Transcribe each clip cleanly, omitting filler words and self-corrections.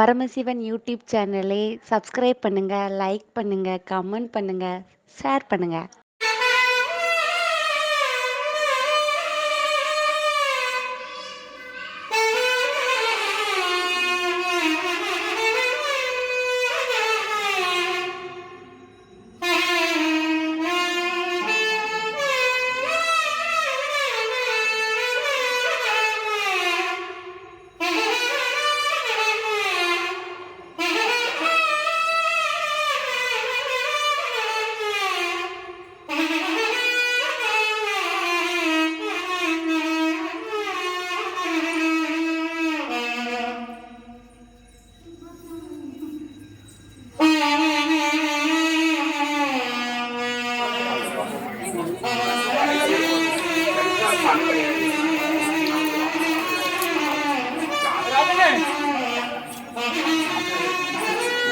Paramasivan YouTube சேனலை subscribe பண்ணுங்க, like பண்ணுங்க, கமெண்ட் பண்ணுங்க, ஷேர் பண்ணுங்க.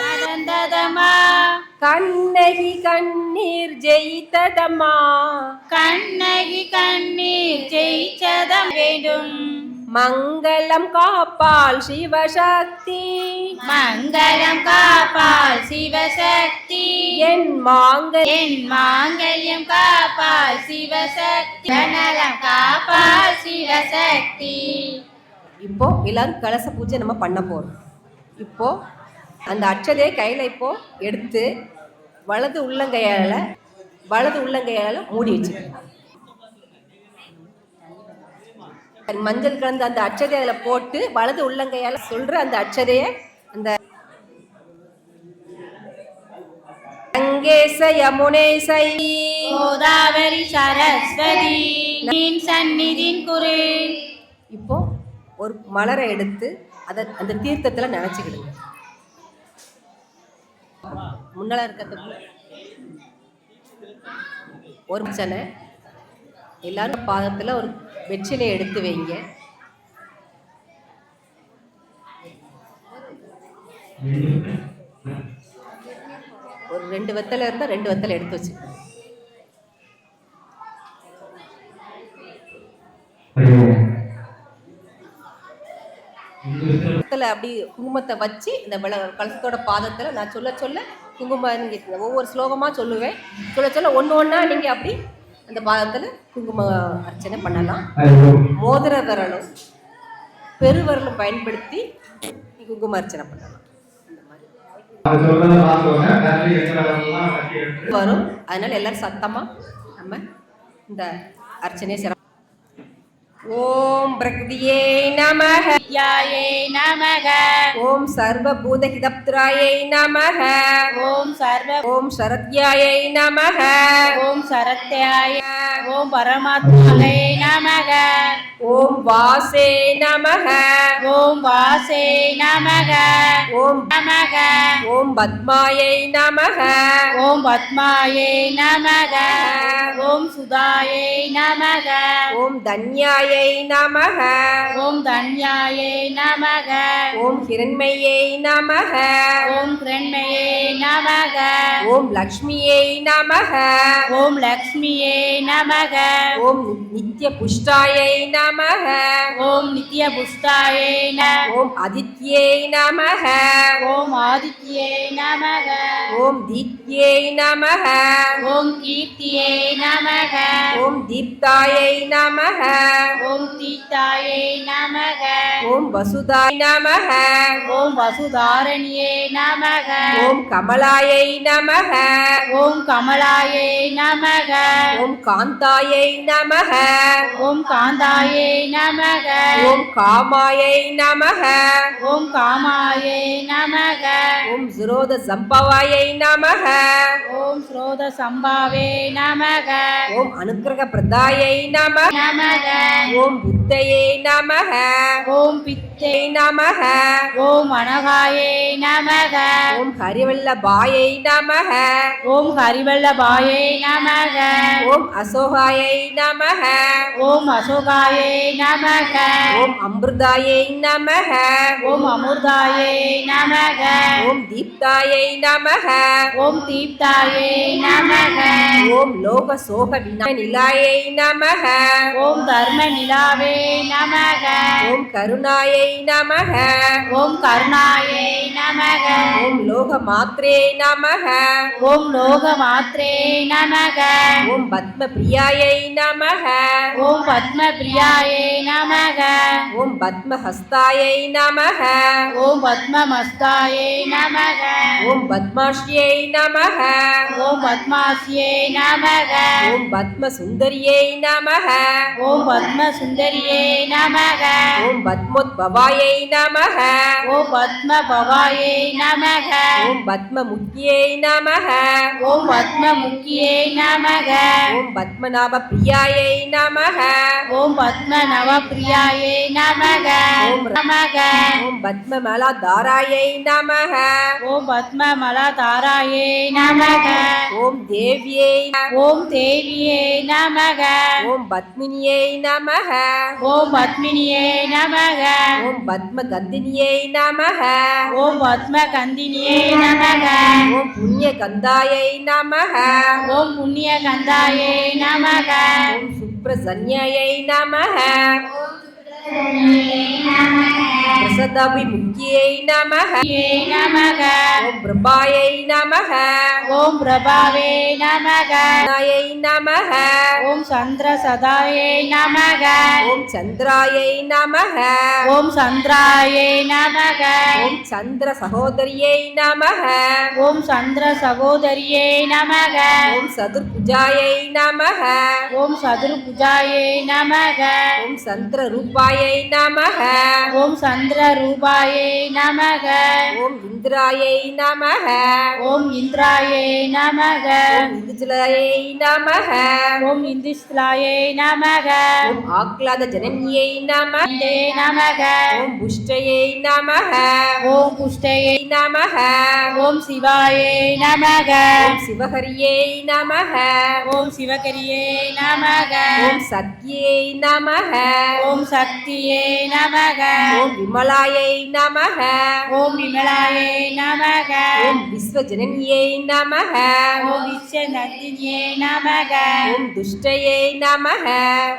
நடந்ததமா கண்ணகி கண்ணீர் ஜெயித்ததம்மா, கண்ணகி கண்ணீர் ஜெயிச்சதம் வேண்டும். மங்களம் காப்பாள் சிவசக்தி, மங்களம் காப்பாள் சிவசக்தி. என் மாங்கல்யம் காப்பாள் சிவசக்தி, நலம் காப்பாள் சிவசக்தி. இப்போ எல்லாரும் கலச பூஜை நம்ம பண்ண போறோம். இப்போ அந்த அட்சதையை கையில் இப்போ எடுத்து வலது உள்ளங்கையால் மூடி வச்சுக்கலாம். மஞ்சள் கலந்து அந்த அட்சதையை அதில் போட்டு வலது உள்ளங்கையால் சொல்கிற அந்த அட்சதையை அந்த கங்கேச யமுனேசை கோதாவரி சரஸ்வதி சந்நிதின் குரு. இப்போ ஒரு மலரை எடுத்து அதை அந்த தீர்த்தத்தில் நினச்சிக்கிடுங்க. முன்னால இருக்கிறதுக்கு ஒரு பிரச்சனை, எல்லாரும் பாதத்தில் ஒரு வெற்றிலை எடுத்து வைங்க. ஒரு 2 வெத்தலை இருந்தால் 2 வெத்தலை எடுத்து வச்சுக்கோங்க. அப்படி குங்குமத்தை வச்சு இந்த கலசத்தோட பாதத்தில் நான் சொல்ல சொல்ல குங்குமம் ஒவ்வொரு ஸ்லோகமாக சொல்லுவேன். சொல்ல ஒன்று ஒன்றா நீங்கள் அப்படி அந்த பாதத்தில் குங்கும அர்ச்சனை பண்ணலாம். மோதிர விரலும் பெருவிரலும் பயன்படுத்தி குங்கும அர்ச்சனை பண்ணலாம். வரும். அதனால எல்லாரும் சத்தமாக நம்ம இந்த அர்ச்சனையை சிறப்பு. ஓம் பிரகிருதியே நமஹ, யாயே நமக, ஓம் சர்வபூதஹிதப்த்ராயை நமஹ, ஓம் சரத்யாயை நமஹ, ஓம் சரத்யாய, ஓம் பரமாத்மாவே நமக, ஓம் வாசே நமஹ, ஓம் வாசே நமக, ஓம் நமக, ஓம் பத்மாயை நமஹ, ஓம் பத்மாயே நமக, ஓம் சுதாயே நமக, ஓம் தன்யாயை நமஹ, ஓம் தன்யாயே நமக, ஓம் ஹிரண்மயே நமஹ, ஓம் கிரண்மயே நமக, ஓம் லக்ஷ்மியை நமஹ, ஓம் லக்ஷ்மியே நமக, ஓம் நித்ய புஷ்டாயை நமஹ, ஓம் நித்ய புஷ்டாயே ஓம் அதித்யை நமஹ, ஓம் ஆதித்யே நமக, ஓம் தீத்யை நமஹ, ஓம் கீர்த்தியே நமக, ஓம் தீப்தாயை நமஹ, ஓம் தீத்தாயே நமக, ஓம் வசுதாய் நமஹ, ஓம் வசுதாரணியே நமக, ஓம் கமலாயை நமஹ, ஓம் கமலாயே நமக, ஓம் காந்தாயை நமஹ, ஓம் காந்தாயே நமக, ஓம் காமாயை நமஹ, ஓம் காமாயே நமக, ஓம் ஸ்ரோத சம்பவாயை நமஹ, ஓம் ஸ்ரோத சம்பாவே நமக, ஓம் அனுக்கிரக பிரதாயை நமஹ, நமக, ஓம் புத்தையை நமஹ, ஓம் பித்தே நமஹ, ஓம் அனகாயே நமக. ஓம் ஹரிவல்லபாயை நமக. ஓம் ஹரிவல்லபாயை நமக. ஓம் அசோகாயை நமக. ஓம் அசோகாயை நமக. ஓம் அமிர்தாயை நமக. ஓம் அமிர்தாயை நமக. ஓம் தீப்தாயை நமக. ஓம் தீப்தாயை நமக. ஓம் லோக சோக நிலாயை நமக. ஓம் தர்ம நிலாவே நமக. ஓம் கருணாயை நமக. ஓம் கருணாயை நமக. ஓம் லோக மாத்ரே நமக. ஓம் லோக மாத்ரே நமக. ஓம் பத்ம பிரியாயை நமக. ஓம் பத்ம பிரியாயை நமக. ஓம் பத்ம ஹஸ்தாயை நமக. ஓம் பத்ம மஸ்தாயை நமக. ஓம் பத்மாஷ்யை நமக. ஓம் பத்மாசியை நமக. ஓம் பத்ம சுந்தரியை நமக. ஓம் பத்ம சுந்தரியை நமக. ஓம் பத்மோத்பவாயை நமக. ஓம் பத்ம பவாயை நமக. ஓம் பத்ம முக்கியை நமக. ஓம் பத்ம முக்கியை நமக. ஓம் பத்மநாப பிரியாயை நமக. ஓம் பத்ம நவப்பிரியாயை நமக. ஓம் நமக. ஓம் பத்ம மலாதாராயை நமக. ஓம் பத்ம மலதாராயை நமக. ஓம் தேவியை. ஓம் தேவியே நமக. ஓம் பத்மினியை நமக. ஓம் பத்மினியே நமக. ஓம் பத்ம கந்தினியை நமக. ஓம் பத்ம கந்தினியே நமக. ஓம் புண்ணிய கந்தாயை நமக. ஓம் புண்ணிய கந்தாயே நமக. ஓம் சுப்ரசன்யாயை நமக. பிரசதாபி முக்கியை நமக. நமக. ஓம் பிரபாயை நமக. ஓம் பிரபாவே நமக. நாயை நமக. ஓம் சந்திர சதாயே நமக. ஓம் சந்திராயை நமக. ஓம் சந்திராயே நமக. ஓம் சந்திர சகோதரியை நமக. ஓம் சந்திர சகோதரியே நமக. ஓம் சதுர்புஜாயை நமக. ஓம் சதுர்புஜாயே நமக. ஓம் சந்திர ரூபாயை நமக. ஓம் சந்திர ரூபாயே நமக. ஓம் இந்திராயை நமக. ஓம் இந்திராயே நமக. ஓம் இந்துஜலாயை நமக. ஓம் இந்துஸ்லாயே நமக. ஓம் ஆக்லாத ஜனன்யை நமக. இந்தே நமக. ஓம் புஷ்டயை நமக. ஓம் புஷ்டயே நமக. ஓம் சிவாயே நமக. ஓம் சிவஹரியை நமக. ஓம் சிவகரியே நமக. ஓம் சத்யை நமக. ஓம் சக்தியே நமக. ஓம் விமலாயை நமக. ஓம் விமலாயே நமக. ஓம் விஸ்வஜனன்யை நமக. ஓம் விஸ்வ நந்தினியே நமக. ஓம் துஷ்டயை நமக.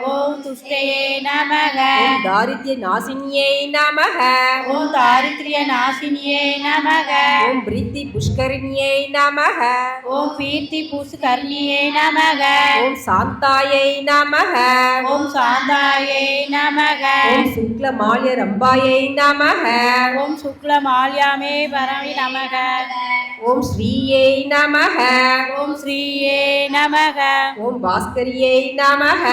ஓம் துஷ்டயே நமக. ஓம் தாரித்ய நாசினியை நமக. ஓம் தாரித்ரிய நாசினியே நமக. ஓம் பிரீத்தி புஷ்கரிணியை நமக. ஓம் பீர்த்தி புஷ்கர்ணியே நமக. ஓம் சாந்தாயை நமக. ஓம் சாந்தாயே நமக. ஓம் சுக்லமால்ய ரம்பாயை நமக. ஓம் சுக்ல மால்யாமே பரமி நமக. ஓம் ஸ்ரீயை நமக. ஓம் ஸ்ரீயே நமக. ஓம் பாஸ்கரியை நமக.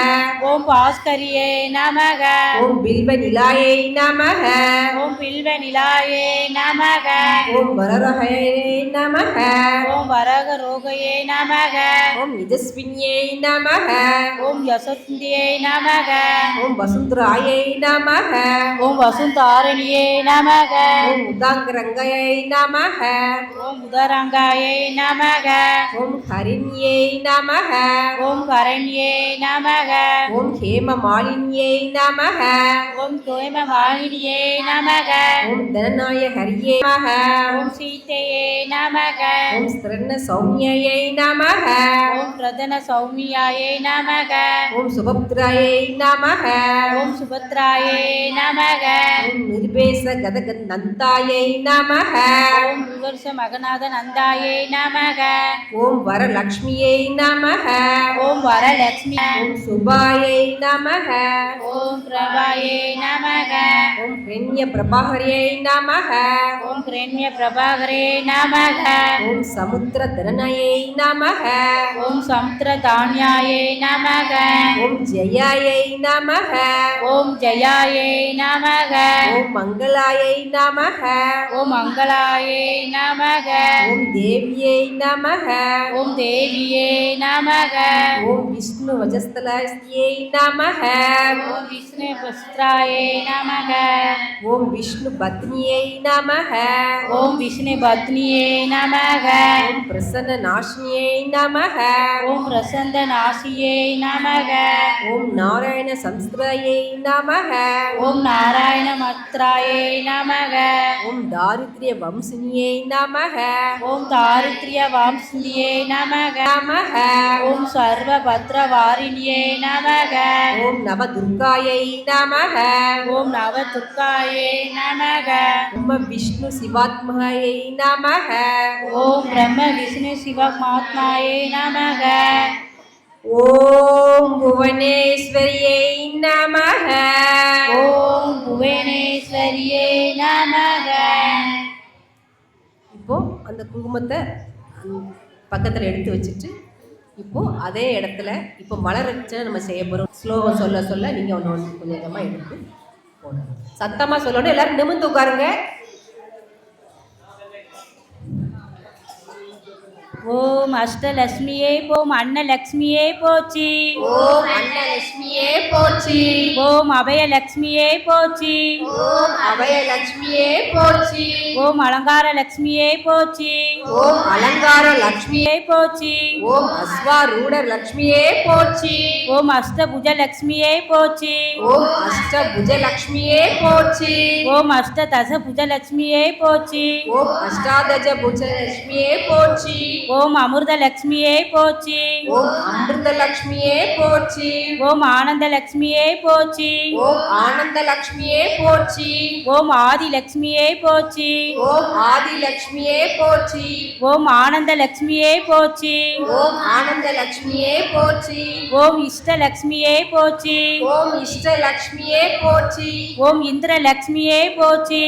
ஓம் பாஸ்கரியே நமக. ஓம் பில்வ நிலாயை நமக. ஓம் பில்வ நிலாயே நமக. ஓம் வரரஹயை நமக. ஓம் வரக ரோகையே நமக. ஓம் நிஜஸ்வினியை நமக. ஓம் யசந்தியே நமக. ஓம் வசுந்தராயை நமக. ஓம் வசுந்தாரணியே நமக. ஓம் உதாங்கரங்கையை நமக. ஓம் உதரங்காயே நமக. ஓம் ஹரிண்யை நமக. ஓம் கரண்யே நமக. ஓம் ஹேம மாலின்யை நமக. ஓம் தோய்ம வாகினியே நமக. ஓம் தனநாயகரியை நமக. ஓம் சீதையே நமக. ஓம் ஸ்திரண்ண சௌமியை நமக. ஓம் பிரதன சௌமியாயே நமக. ஓம் சுபத்ராயை நமக. ஓம் சுபத்ராயே நமக. ஓம் நிர்பேச கதக நந்தாயை நமக. ஓம் விவர்ஷ மகநாத நந்தாயே நமக. ஓம் வரலக்ஷ்மியை நமக. ஓம் வரலட்சுமி. ஓம் சுபாயை நமக. ஓம் பிரபாயே நமக. ஓம் ஹிரண்ய பிரபாகரியை நமக. ஓம் கிரண்ய பிரபாகரே நமக. ஓம் சமுத்திர தரணையை நமக. ஓம் சமுத்திர தானியாயே நமக. ஓம் ஜெயாயை நமக. ஓம் ஜெயாயே நமக. ஓம் மங்களாயை நமக. ஓம் மங்களாயை நமக. ஓம் தேவியை நமக. ஓம் தேவியே நமக. ஓம் விஷ்ணு வஜஸ்தலஸ்தியை நமக. ஓம் விஷ்ணு வஸ்திராயை நமக. ஓம் விஷ்ணு பத்னியை நமக. ஓம் விஷ்ணு பத்னியே நமக. ஓம் பிரசன்ன நாசினியை நமக. ஓம் பிரசந்த நாசியே நமக. ஓம் நாராயண சம்ஸ்திரயை நமக. ஓம் நாராயண மத்ராயே நமக. ஓம் தாரித்ரிய வம்சினியை நமக. ஓம் தாரித்ரிய வாம்சியே நமக. நமக. ஓம் சர்வபத்ர வாரிணியே நமக. ஓம் நவதுர்காயை நமக. ஓம் நவதுர்காயே நமக. ஓம் விஷ்ணு சிவாத்மகையை நமக. ஓம் பிரம்ம விஷ்ணு சிவமாத்மாயே நமக. ஓம் புவனேஸ்வரியை நமக. ஓம் புவனேஸ்வரியே நமக. இப்போ அந்த குங்குமத்தை பக்கத்தில் எடுத்து வச்சுட்டு இப்போ அதே இடத்துல இப்போ மலர் வச்சு நம்ம செய்ய போகிறோம். ஸ்லோகம் சொல்ல சொல்ல நீங்கள் ஒன்று கொஞ்சம் கொஞ்சமாக எடுத்து போடணும். சத்தமாக சொல்லணும். எல்லாரும் நிமிர்ந்து உட்காருங்க. ஓம் அஷ்டலட்சுமியே ஓம் அன்னலட்சுமியே போற்றி. ஓம் அன்னலட்சுமியே போற்றி. ஓம் அபயலட்சுமியே போற்றி. ஓம் அபயலட்சுமியே போற்றி. ஓம் அலங்கார லட்சுமியே போற்றி. ஓம் அலங்கார லட்சுமியே போற்றி. ஓம் அஸ்வாரூட லட்சுமியே போற்றி. ஓம் அஷ்டபுஜ லட்சுமியே போற்றி. ஓம் அஷ்டபுஜ லட்சுமியே போற்றி. ஓம் அஷ்டதச புஜ லட்சுமியே போற்றி. ஓம் அஷ்டாதஜ புஜ லட்சுமியே போற்றி. ஓம் அமிர்த லட்சுமியே போற்றி. ஓம் அமிர்த லட்சுமியே போற்றி. ஓம் ஆனந்த லட்சுமியே போற்றி. ஓம் ஆனந்த லட்சுமியே போற்றி. ஓம் ஆதி லட்சுமியே போற்றி. ஓம் ஆதி லட்சுமியே போற்றி. ஓம் ஆனந்த லட்சுமியே போற்றி. ஓம் ஆனந்த லட்சுமியே போற்றி. ஓம் இஷ்ட லட்சுமியே போற்றி. ஓம் இஷ்ட லட்சுமியே போற்றி. ஓம் இந்திர லட்சுமியே போற்றி.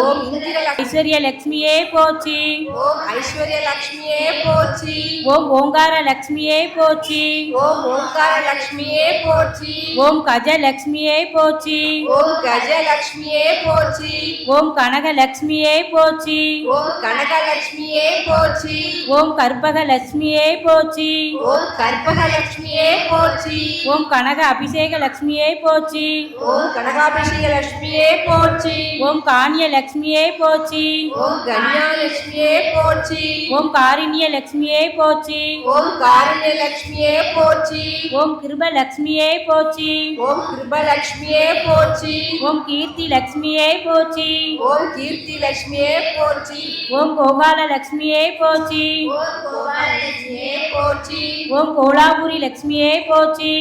ஓம் இந்திர ஐஸ்வர்ய லட்சுமியே போற்றி. ஓம் ஐஸ்வர்ய லட்சுமியே போற்றி. ஓம் ஓங்கார லட்சுமியே போற்றி. ஓம் ஓங்கார லட்சுமியே போற்றி. ஓம் கஜ லட்சுமியே போற்றி. ஓம் கஜ லட்சுமியே போற்றி. ஓம் கனக லட்சுமியே போற்றி. ஓம் கனக லட்சுமியே போற்றி. ஓம் கற்பக லட்சுமியே போற்றி. ஓம் கற்பக லட்சுமியே போற்றி. ஓம் கனக அபிஷேக லட்சுமியே போற்றி. ஓம் கனகாபிஷேக லட்சுமியே போற்றி. ஓம் காணிய லட்சுமியே போற்றி. ஓம் கன்யா லட்சுமியே போற்றி. ஓம் காரிணிய லட்சுமியே போற்றி. ஓம் காருண்ய லட்சுமியே போற்றி. ஓம் கிருப லட்சுமியே போற்றி. ஓம் கிருப லட்சுமியே போற்றி. ஓம் கீர்த்தி லட்சுமியே போற்றி. ஓம் கீர்த்தி லட்சுமியே போற்றி. ஓம் கோபால லட்சுமியே போற்றி. ஓம் கோபால லட்சுமியே போற்றி. ஓம் கோலாபுரி லட்சுமியே போற்றி.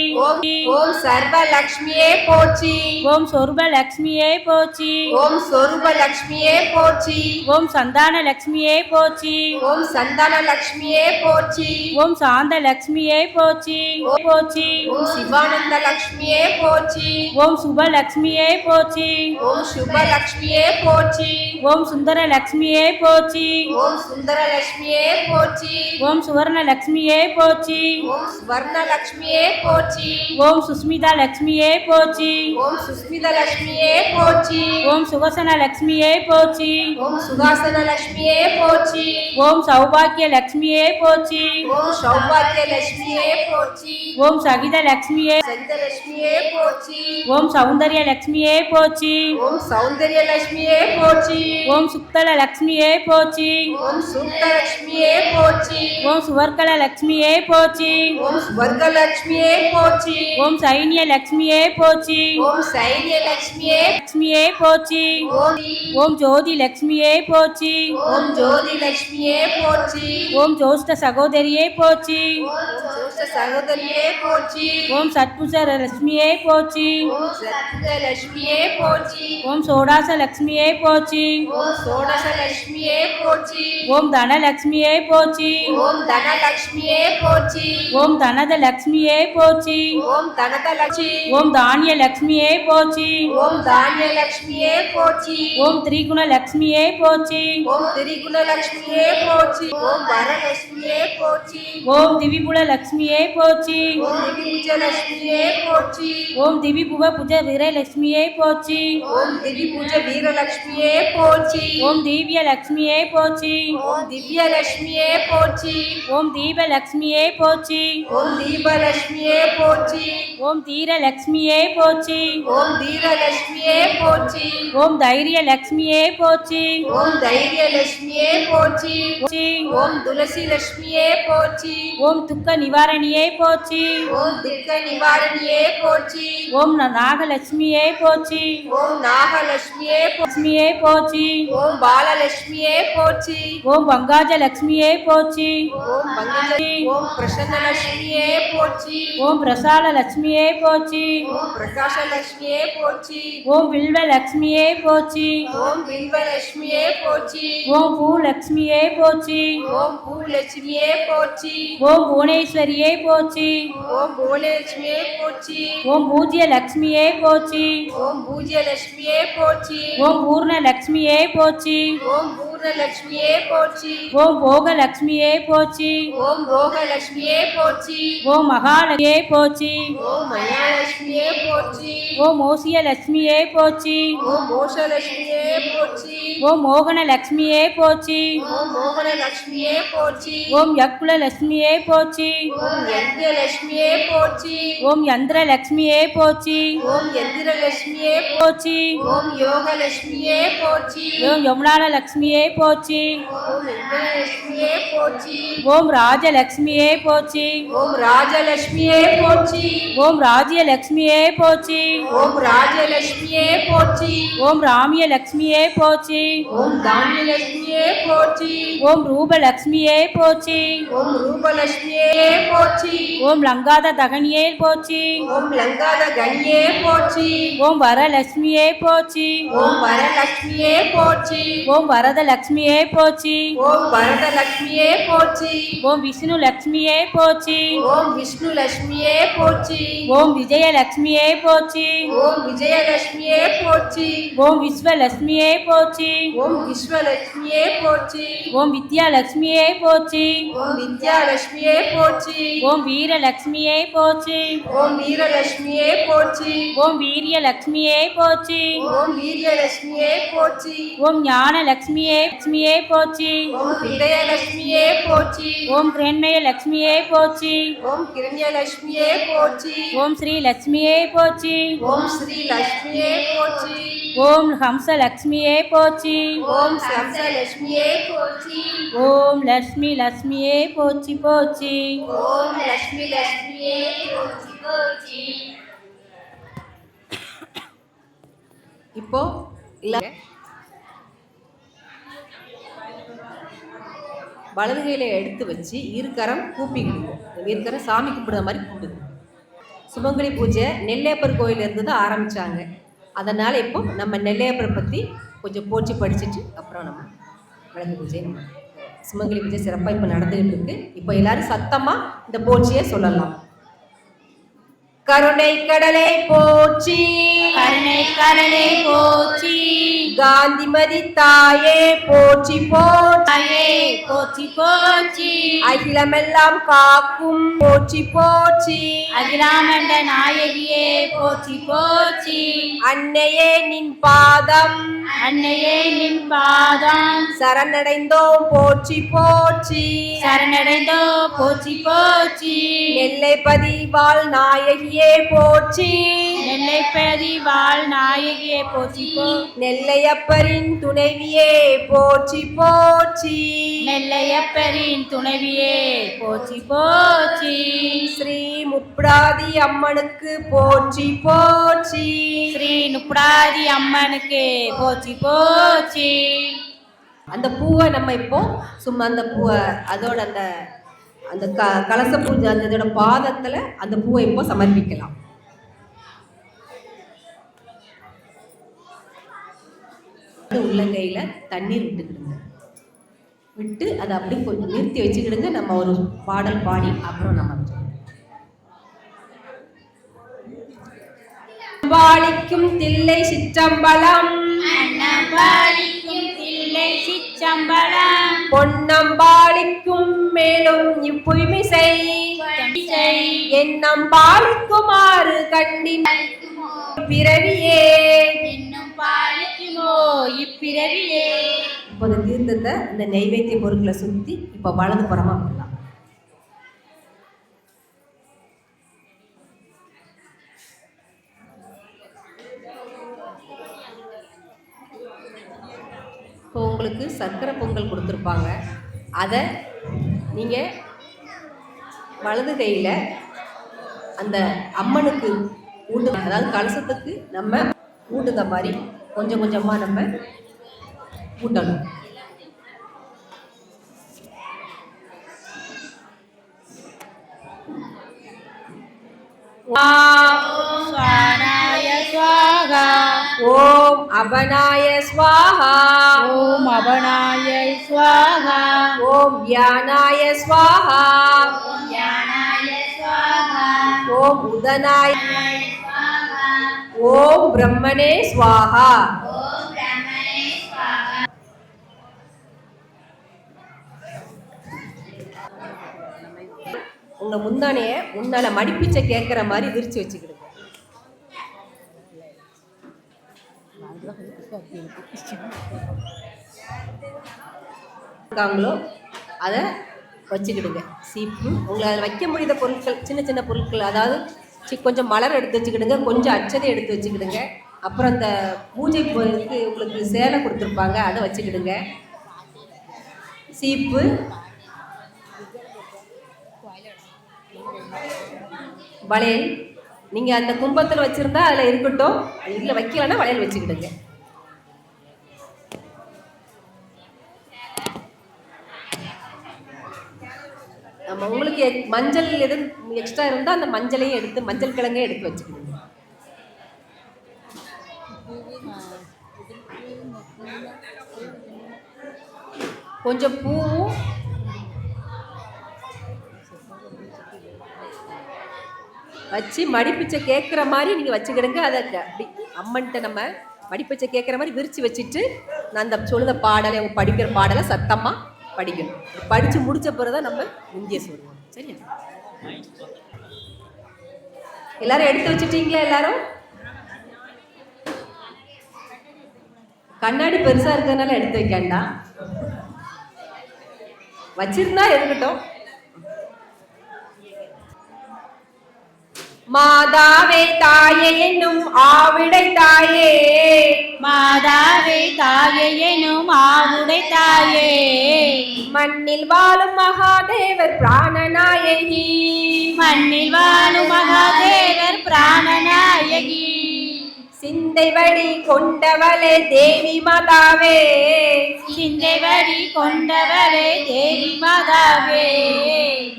ஓம் சர்வ லட்சுமியே போற்றி. ஓம் சொர்ப லட்சுமியே போற்றி. ஓம் சொரூப லட்சுமியே போற்றி. ஓம் சந்தான லட்சுமியே போற்றி. ஓம் சந்தான லட்சுமியே போற்றி. ஓம் சாந்த லட்சுமியே போற்றி. போற்றி. ஓம் சிவானந்த லட்சுமியே போற்றி. ஓம் சுப லட்சுமியே போற்றி. ஓம் சுப லட்சுமியே போற்றி. ஓம் சுந்தர லட்சுமியே போற்றி. ஓம் சுந்தர லட்சுமியே போற்றி. ஓம் சுவர்ண லட்சுமியே போற்றி. ஓம் சுவர்ண லட்சுமியே போற்றி. ஓம் சுஸ்மிதா லட்சுமியே போற்றி. ஓம் சுஸ்மித லட்சுமியே போற்றி. ஓம் சுகசன லட்சுமியே போற்றி. ஓம் சுகாசன லட்சுமியே போற்றி. ஓம் சௌபாக்கிய லட்சுமியே போற்றி. ஓம் சௌபாக்கிய லட்சுமியே போற்றி. ஓம் சகித லட்சுமியே. சகித லட்சுமியே போற்றி. ஓம் சௌந்தர்ய லட்சுமியே போற்றி. ஓம் சௌந்தர்ய லட்சுமியே போற்றி. ஓம் சுக்தல லட்சுமியே போற்றி. ஓம் சூக்த லட்சுமியே போற்றி. ஓம் சுவர்க்கல லட்சுமியே போற்றி. ஓம் ஸ்வர்க லட்சுமியே போற்றி. ஓம் சைன்ய லட்சுமியே போற்றி. ஓம் சைன்ய லட்சுமியே லட்சுமியே போற்றி. ஓம் ஓம் ஜோதி லட்சுமியே போற்றி. ஓம் ஜோதி லட்சுமியே போற்றி. ஓம் ஜோஷ்ட சகோதரியே போற்றி. ஓம் ஜோஷ்ட சகோதரியே போற்றி. ஓம் சத்புஜ லட்சுமியே போற்றி. ஓம் சத்புஜ லட்சுமியே போற்றி. ஓம் சோடாச லட்சுமியே போற்றி. ஓம் சோடச லட்சுமியே போற்றி. ஓம் தனலட்சுமியே போற்றி. ஓம் தனலட்சுமி லட்சுமியே போற்றி. ஓம் தனத லக்ஷ்மியே போற்றி. ஓம் தனதலட்சுமி. ஓம் தானிய லக்ஷ்மியே போற்றி. ஓம் தானிய லட்சுமியே போற்றி. ஓம் திரிகுண லக்ஷ்மியே போற்றி. ஓம் திரிகுண லட்சுமியே போற்றி. ஓம் வரலட்சுமியே போற்றி. ஓம் திவிபுல லக்ஷ்மியே போற்றி. ஓம் திவிபுஜ லட்சுமியே போற்றி. ஓம் திவிபுவ புஜ வீரலட்சுமியே போற்றி. ஓம் திவிபுஜ வீரலட்சுமியே போற்றி. ஓம் திவ்ய லக்ஷ்மியே போற்றி. ஓம் திவ்ய லட்சுமியே போற்றி. ஓம் தீப லக்ஷ்மியே போற்றி. ஓம் தீபலட்சுமியே போற்றி. ஓம் தீர லக்ஷ்மியே போற்றி. ஓம் தீரலட்சுமியே போற்றி. ஓம் தைரிய லக்ஷ்மியே போற்றி. ஓம் தைரிய லட்சுமியே போற்றி. போற்றி. ஓம் துளசி லட்சுமியே போற்றி. ஓம் துக்க நிவாரணியே போற்றி. ஓம் துக்க நிவாரணியே போற்றி. ஓம் நாகலட்சுமியே போற்றி. ஓம் நாகலட்சுமியே லட்சுமியே போற்றி. ஓம் பாலலட்சுமியே போற்றி. ஓம் பங்காஜ லக்ஷ்மியே போற்றி. ஓம் பங்கஜ. ஓம் பிரசன்ன லட்சுமியே போற்றி. ஓம் பிரசால லட்சுமியே போற்றி. ஓம் பிரகாஷ லட்சுமியே போற்றி. ஓம் வில்வ லக்ஷ்மியே போற்றி. ஓம் பில்வலட்சுமியே போற்றி. ஓம் பூலக்ஷ்மியே போற்றி. ஓம் பூலட்சுமியே போற்றி. ஓம் புவனேஸ்வரியே போற்றி. ஓம் புவனலட்சுமியே போற்றி. ஓம் பூஜ்ய லக்ஷ்மியே போற்றி. ஓம் பூஜ்யலட்சுமியே போற்றி. ஓம் பூர்ண லக்ஷ்மியே போற்றி. ஓம் பூர்ணலட்சுமியே போற்றி. ஓம் போகலக்ஷ்மியே போற்றி. ஓம் போகலட்சுமியே போற்றி. ஓம் மகாலட்சுமியே போற்றி. ஓம் மயாலட்சுமியே போற்றி. ஓம் மோசிய லட்சுமியே போற்றி. ஓம் மோஷலட்சுமியே போற்றி. ஓம் மோகன லக்ஷ்மியே போற்றி. ஓம் மோகனலட்சுமியே போற்றி. ஓம் யக்குல லட்சுமியே போற்றி. ஓம் யஜ்ஞலட்சுமியே போற்றி. ஓம் யந்திர லக்ஷ்மியே போற்றி. ஓம் யந்திரலட்சுமியே போற்றி. ஓம் யோகலட்சுமியே போற்றி. ஓம் யமுனான லக்ஷ்மியே போற்றி. ஓம் யஜ்ஞலட்சுமியே போற்றி. ஓம் ராஜலக்ஷ்மியே போற்றி. ஓம் ராஜலட்சுமியே போற்றி. ஓம் ராஜ்ய லக்ஷ்மியே போற்றி. ஓம் ராஜலட்சுமியே போற்றி. ஓம் ராமிய லக்ஷ்மியே போற்றி. ஓம் தானியலட்சுமியே போற்றி. ஓம் ரூபலக்ஷ்மியே போற்றி. ஓம் ரூபலட்சுமியே போற்றி. ஓம் லங்காத தகனியே போற்றி. ஓம் லங்காத கணியே போற்றி. ஓம் வரலட்சுமியே போற்றி. ஓம் வரலட்சுமியே போற்றி. ஓம் வரதலக்ஷ்மியே போற்றி. ஓம் வரதலட்சுமியே போற்றி. ஓம் விஷ்ணு லக்ஷ்மியே போற்றி. ஓம் விஷ்ணு லட்சுமியே போற்றி. ஓம் விஜயலக்ஷ்மியே போற்றி. ஓம் விஜயலட்சுமியே போற்றி. ஓம் விஸ்வலட்சுமியே போற்றி. ஓம் விஸ்வலட்சுமியே போற்றி. ஓம் வித்யாலட்சுமியே போற்றி. ஓம் வித்யாலட்சுமியே போற்றி. ஓம் வீரலட்சுமியே போற்றி. ஓம் வீரலட்சுமியே போற்றி. ஓம் வீரியலட்சுமியே போற்றி. ஓம் வீரியலட்சுமியே போற்றி. ஓம் ஞானலட்சுமியே லட்சுமியே போற்றி. ஓம் ஹிருதயலட்சுமியே போற்றி. ஓம் கிரண்மய லட்சுமியே போற்றி. ஓம் கிரண்யலட்சுமியே போற்றி. ஓம் ஸ்ரீ லட்சுமியே போற்றி. ஓம் ஸ்ரீ லட்சுமியே போற்றி. ஓம் ஹம்சலட்சுமியே போற்றி. ஓம் சம்சலட்சுமியே போற்றி. ஓம் லட்சுமி லட்சுமியே போற்றி போற்றி. ஓம் லட்சுமி லட்சுமியே போற்றி போற்றி. இப்போ இல்ல வலது கையில எடுத்து வச்சு இருக்கரம் கூப்பிக்கிடுவோம். இருக்கரம் சாமி கும்பிடுற மாதிரி கும்பிடுது. சுமங்கலி பூஜை நெல்லையப்பர் கோயிலிருந்து தான் ஆரம்பிச்சாங்க. அதனால இப்போ நம்ம நெல்லையப்பரை பற்றி கொஞ்சம் போற்றி படிச்சுட்டு அப்புறம் நம்ம வலது பூஜை நம்ம சுமங்கலி பூஜை சிறப்பாக இப்போ நடந்துகிட்டு இருக்கு. இப்போ எல்லாரும் சத்தமாக இந்த போற்றியை சொல்லலாம். கருணை கடலை போற்றி. கருணை கடலே போற்றி. காந்திமதி தாயே போற்றி போற்றி. தாயே போற்றி போற்றி. அகிலமெல்லாம் காக்கும் போற்றி போற்றி. அகிலாமண்ட நாயகியே போற்றி போற்றி. அன்னையே நின் பாதம் அன்னையே நின் பாதம் சரணடைந்தோம் போற்றி போற்றி. சரணடைந்தோ போற்றி போற்றி. நெல்லைப்பதி வாழ் நாயகியே போற்றி. நெல்லைப்பதி வாழ் நாயகியே போற்றி போ. நெல்லையப்பரின் துணைவியே போற்றி போற்றி. நெல்லையப்பரின் துணைவியே போற்றி போற்றி. ஸ்ரீ முப்டாதி அம்மனுக்கு போற்றி போற்றி. ஸ்ரீ நுப்டாதி அம்மனுக்கு போற்றி போற்றி. அந்த பூவை நம்ம இப்போ சும்மா அந்த பூவை அதோட அந்த அந்த கலச பூஜை அந்த இதோட பாதத்தில் அந்த பூவை இப்போ சமர்ப்பிக்கலாம். உள்ளங்கையில் தண்ணீர் விட்டுக்கிடுங்க. விட்டு அதை அப்படி கொஞ்சம் நிறுத்தி வச்சுக்கிடுங்க. நம்ம ஒரு பாடல் பாடி அப்புறம் நம்ம அன்னம்பாளிக்கும் தில்லை சிற்றம்பலம், அன்னம்பாளிக்கும் தில்லை சிற்றம்பலம், பொன்னம்பாளிக்கும் மேலும் இப்புய்மிசை, என்னம்பாளிக்குமாறு கண்டின் பிறவியே, இன்னும் பாலிக்குமோ இப்பிறவியே. இப்போது தீர்த்தத்தை இந்த நெய்வேத்திய பொருட்களை சுற்றி இப்போ வலது புறமா பண்ணலாம். இப்போ உங்களுக்கு சர்க்கரை பொங்கல் கொடுத்துருப்பாங்க. அதை நீங்கள் வலது கையில் அந்த அம்மனுக்கு ஊட்டு, அதாவது கலசத்துக்கு நம்ம ஊட்டுத மாதிரி கொஞ்சம் கொஞ்சமாக நம்ம ஊட்டணும். ஓம் ஸ்வானாய ஸ்வாஹா, ஓம் அபனாய ஸ்வாஹா, ஓம் அபனாய ஸ்வாஹா, ஓம் ஞானாய ஸ்வாஹா, ஓம் ஞானாய ஸ்வாஹா, ஓம் உதனாய ஸ்வாஹா, ஓம் பிரம்மனே ஸ்வாஹா. ஓம் பிரம்மனே ஸ்வாஹா. உங்க முந்தானைய முன்னால மடிப்பிச்சை கேட்குற மாதிரி விரிச்சு வச்சுக்கிடுங்க. இருக்காங்களோ அதை வச்சுக்கிடுங்க. சீப்பு உங்களை அதில் வைக்க முடியாத பொருட்கள், சின்ன சின்ன பொருட்கள், அதாவது கொஞ்சம் மலர் எடுத்து வச்சுக்கிடுங்க, கொஞ்சம் அச்சதை எடுத்து வச்சுக்கிடுங்க. அப்புறம் இந்த பூஜை பொருளுக்கு உங்களுக்கு சேலை கொடுத்துருப்பாங்க, அதை வச்சுக்கிடுங்க. சீப்பு, வளையல் நீங்கள் அந்த கும்பத்தில் வச்சுருந்தா அதில் இருக்கட்டும், இல்லை வைக்கலன்னா வளையல் வச்சுக்கிடுங்க. நம்ம உங்களுக்கு மஞ்சள் எதுவும் எக்ஸ்ட்ரா இருந்தால் அந்த மஞ்சளையும் எடுத்து, மஞ்சள் கிழங்கையும் எடுத்து வச்சுக்கிடுங்க. கொஞ்சம் பூவும் வச்சு மடிப்பிச்சை கேட்குற மாதிரி நீங்கள் வச்சுக்கிடுங்க. அதை அப்படி அம்மன்ட்ட நம்ம மடிப்பிச்சை கேட்குற மாதிரி விரித்து வச்சுட்டு நான் அந்த சொல்லுத பாடலை, அவங்க படிக்கிற பாடலை சத்தமாக படிக்கணும். படித்து முடித்த பிறகு தான் நம்ம இந்திய சொல்லுவோம். சரியா? எல்லாரும் எடுத்து வச்சுட்டீங்களா? எல்லாரும் கண்ணாடி பெருசாக இருக்கிறதுனால எடுத்து வைக்கண்டா, வச்சிருந்தா இருக்கட்டும். மாதாவே தாயே என்னும் ஆவிடை தாயே, மாதாவே தாயே எனும் ஆவுடை தாயே, மண்ணில் வாழும் மகாதேவர் பிராணநாயகி, மண்ணில் வாழும் மகாதேவர் பிராணநாயகி, சிந்தை வழி கொண்டவளே தேவி மாதாவே, சிந்தை வழி கொண்டவளே தேவி மாதாவே,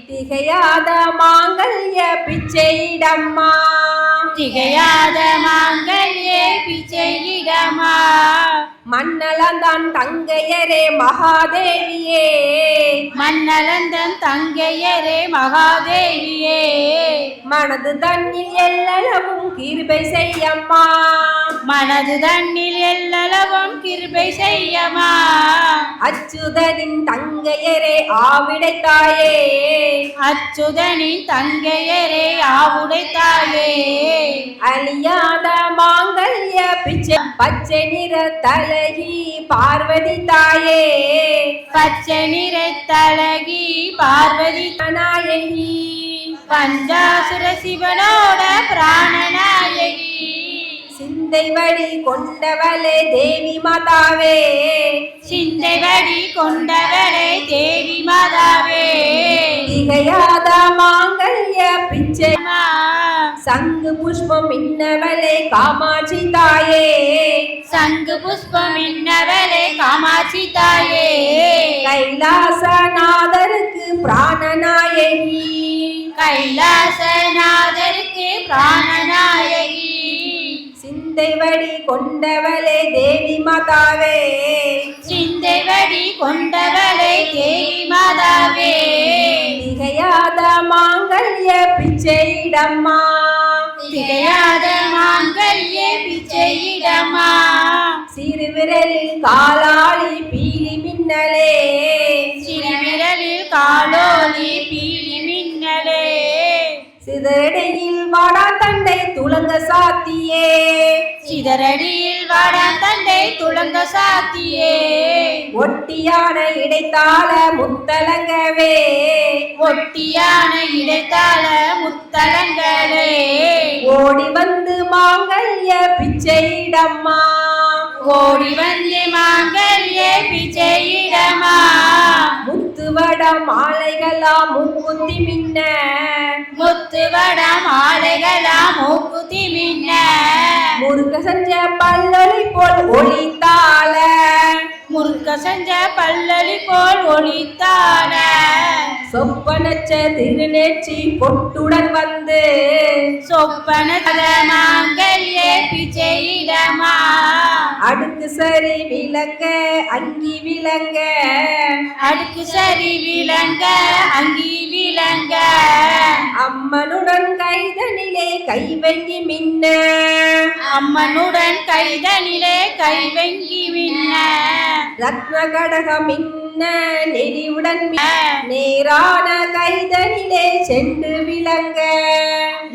திகையாத மாங்கல்ய பிச்சையிடம்மா, திகையாத மாங்கல்ய பிச்சையிடமா, மண்ணளந்தான் தங்கையரே மகாதேவியே, மண்ணளந்தன் தங்கையரே மகாதேவியே, மனது தன்னில் எல்லளவும் கிருபை செய்யம்மா, மனது தன்னில் எல்லளவும் கிருபை செய்யமா, அச்சுதனின் தங்கையரே ஆவிடை தாயே, அச்சுதனின் தங்கையரே ஆவுடை தாயே, அழியாத மாங்கல்ய பிச்சை பச்சை நிற தலகி பார்வதி தாயே, பச்சை நிறத்தழகி பார்வதி நாயகி, பஞ்சாசுர சிவனோட பிராணநாயகி, சிந்தை வழி கொண்டவளே தேவி மாதாவே, சிந்தை வழி கொண்டவளே தேவி மாதாவே, திகையாத மாங்கல்ய பிச்சை சங்கு புஷ்பம் இன்னவளே காமாட்சி தாயே, சங்கு புஷ்பம் இன்னவளே காமாட்சி தாயே, கைலாசநாதருக்கு பிராணநாயகி, கைலாசநாதருக்கு பிராணநாயகி, சிந்தை வழி கொண்டவளே தேவி மாதாவே, சிந்தை வழி கொண்டவளே மாதாவே. திகையாத மாங்கல்ய பிச்சையிடம்மா, திகையாத மாங்கல்ய பிச்சையிடம்மா. சிறுவிரலில் காலாளி பீலி மின்னலே, சிறுவிரலில் காலோலி பீலி மின்னலே. சிதறடியில் வாடா தண்டை துலங்க சாத்தியே, சிதறடியில் வாடா தண்டை துலங்க சாத்தியே. ஒட்டியான இடைத்தாள முத்தலங்கவே, ஒட்டியான இடைத்தாள முத்தலங்களே. ஓடி வந்து மாங்கல்ய பிச்சையிடம்மா, ஓடி வந்து மாங்கல்ய பிச்சையிடமா. முத்துவட மாலைகளா மூக்குத்தி மின்ன, முத்துவட மாலைகளா மூக்குத்தி மின்ன. முருக செஞ்ச பல்லொலி போல் ஒளித்தாள, முறுக்க செஞ்ச பல்லலி போல் ஒளித்தான. சொப்பனச்ச திருநெற்றி பொட்டுடன் வந்து, சொப்பனத மாங்கல்ய பிச்சையிடமா. அடுக்கு சரி விளங்க அங்கி விளங்க, அடுக்கு சரி விளங்க அங்கி விளங்க. அம்மனுடன் கைதனிலே கைவங்கி மின்ன, அம்மனுடன் கைதனிலே கைவங்கி மின்ன. ரத்ன கடக மின்ன நெறிவுடன் நேரான கைதனிலே சென்று விளங்க,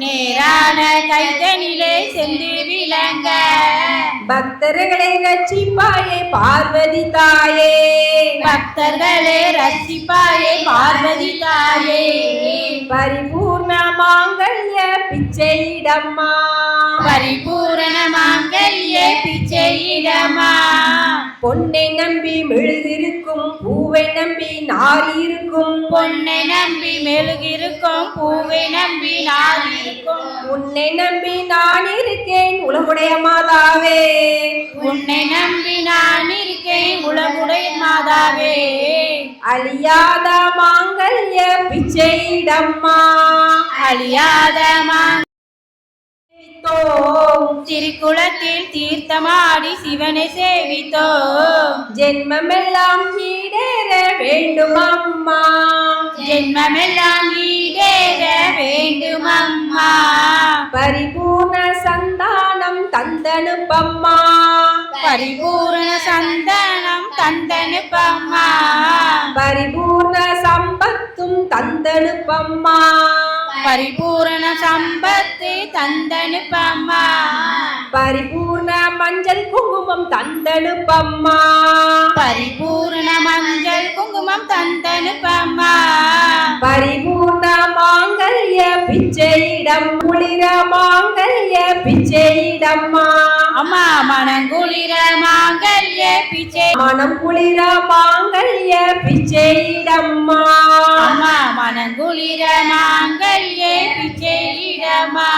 நேரான கைதனிலே சென்று விளங்க. பக்தர்களை ரட்சிப்பாயே பார்வதி தாயே, பக்தர்களே ரசிப்பாயே பார்வதி தாயே. பரிபூர்ண மாங்கல்ய பிச்சையிடம்மா, பரிபூரண மாங்கல்ய பிச்சையிடமா. பொன்னை நம்பி மெழுகிருக்கும் பூவை நம்பி நாரி இருக்கும், பொன்னை நம்பி மெழுகிருக்கும் பூவை நம்பி நான் இருக்கும். உன்னை நம்பி நான் இருக்கேன் உலகுடைய மாதாவே, உன்னை நம்பி நான் இருக்கேன் உலகுடைய மாதாவே. அழியாத மாங்கல்ய பிச்சையிடம்மா, அழியாத தோம் திருக்குளத்தில் தீர்த்தமாடி சிவனை சேவித்தோம். ஜென்மமெல்லாம் ஈடேற வேண்டும் அம்மா, ஜென்மமெல்லாம் ஈடேற வேண்டும் அம்மா. பரிபூர்ண சந்தானம் தந்தனுப்பம்மா, பரிபூரண சந்தனம் தந்தனுப்பம்மா. பரிபூர்ண சம்பத்தும் தந்தனுப்பம்மா, பரிபூரண சம்பத்து தந்தனுப்பம்மா. பரிபூர்ண மஞ்சள் குங்குமம் தந்தனுப்பம்மா, பரிபூரண மஞ்சள் குங்குமம் தந்தனுப்பம்மா. பரிபூர்ண மாங்கல்ய பிச்சையிடம் குளிர மாங்கல்ய பிச்சையிடம்மா, அம்மா மனங்குளிர மாங்கல்ய பிச்சை. மனம் குளிர மாங்கல்ய பிச்சையிடம்மா, அம்மா மனங்குளிர மாங்கல்ய பிச்சையிடமா.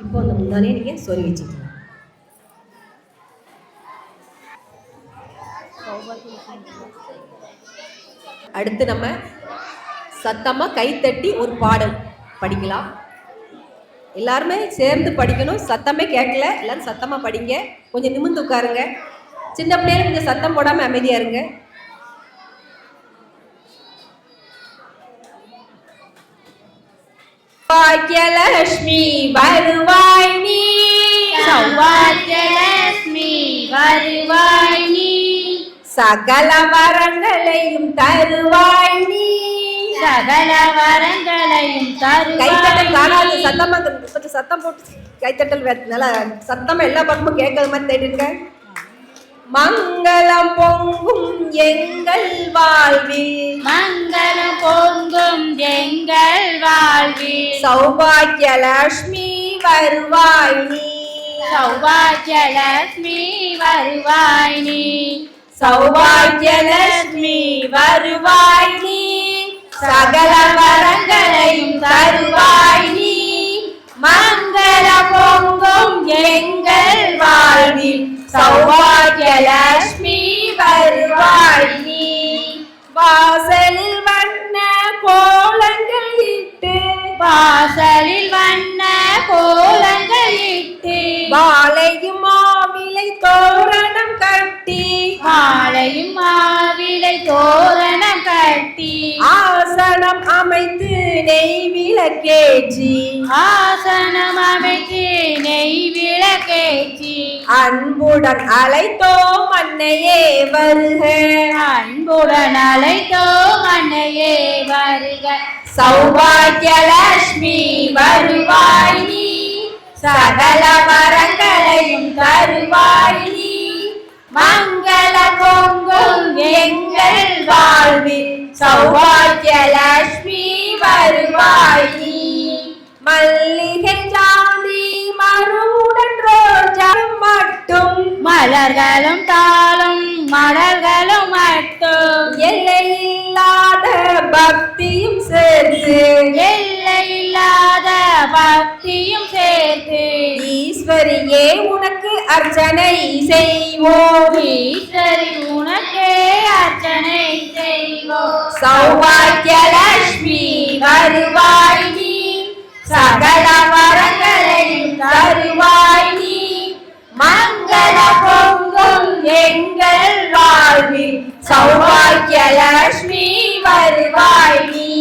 இப்போ அந்த முன்னாலே நீங்க சொல்லி வச்சுக்கலாம். அடுத்து நம்ம சத்தமா கைத்தட்டி ஒரு பாடல் படிக்கலாம். எல்லாருமே சேர்ந்து படிக்கணும், சத்தமே கேட்கல, எல்லாரும் சத்தமா படிங்க. கொஞ்சம் நிமிர்ந்து உட்காருங்க. சின்ன பிள்ளைங்க கொஞ்சம் சத்தம் போடாம அமைதியா இருங்க. சௌபாக்கியலட்சுமி வருவாய் நீ, சௌபாக்கியலட்சுமி வருவாய் நீ. சகல வரங்களையும் தருவாய் நீ. சகல வரங்களையும் கைத்தட்டல் காணாது, தருவாய். சத்தமா கொஞ்சம் சத்தம் போட்டு கைத்தட்டல் நல்லா சத்தமா எல்லா பக்கமும் கேட்கற மாதிரி தேடிருக்க. மங்களம் பொங்கும் எங்கள் வாழ்வில், மங்களம் பொங்கும் எங்கள் வாழ்வில். சௌபாக்கியலட்சுமி வருவாய் நீ, சௌபாக்கியலட்சுமி வருவாய் நீ. சௌபாக்கியலட்சுமி வருவாய் நீ. சகல வரங்களையும் தருவாய் நீ. மங்கள பொங்கும் எங்கள் வாழ்வில், சௌபாக்கியலட்சுமி வருவாய் நீ. வாசலில் வண்ண கோலங்கள் இட்டு, வாசலில் வண்ண கோலங்கள் இட்டு. வாழையும் மாவிலை தோரணம் கட்டி, மாலையும் மாவிலை தோரணம் கட்டி. கட்டி ஆசனம் அமைத்து நெய் விளக்கேற்றி ஆசனம் அமைத்து நெய் விளக்கேற்றி அன்புடன் அழைத்தோம் அன்னையே வருக அன்புடன் அழைத்தோம் அன்னையே வருக சௌபாகியலட்சுமி வருவாய் நீ சகல வரங்களையும் தருவாய் நீ மங்கள பொங்கும் எங்கள் வாழ்வில் சௌபாகியலட்சுமி வருவாய் நீ மல்லிகை சாந்தி மருவுடன் ரோஜா மட்டும் மலர்களும் தாளும் மலர்களும் மட்டும் எல்லையில்லாத பக்தியும் சேர்த்து எல்லையில்லாத பக்தியும் சேர்த்து ஈஸ்வரியே உனக்கு அர்ச்சனை செய்வோம் ஈஸ்வரி உனக்கே அர்ச்சனை செய்வோம் சௌபாகியலட்சுமி வருவாய் நீ சகல வரங்களையும் தருவாய் நீ மங்கள பொங்கும் எங்கள் வாழ்வில் சௌபாகியலட்சுமி வருவாய் நீ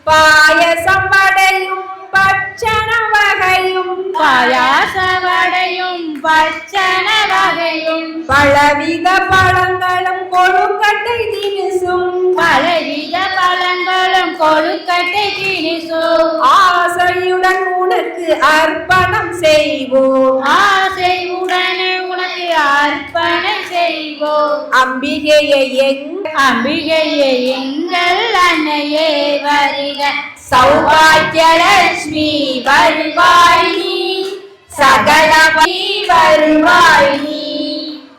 பாயசம் வடையும் பட்சண வகையும் பாயாசவடையும் பட்சண வகையும் பலவித பழங்களும் கொழுக்கட்டை தினுசும் பலவித பழங்களும் கொழுக்கட்டை தினிசும் ஆசையுடன் உனக்கு அர்ப்பணம் செய்வோம் ஆசையுடனே உனக்கு அர்ப்பணை செய்வோம் அம்பிகையை அம்பிகையே எங்கள் அன்னையே வருக சௌபாகியலட்சுமி வருவாய் நீ சகல வருவாய் நீ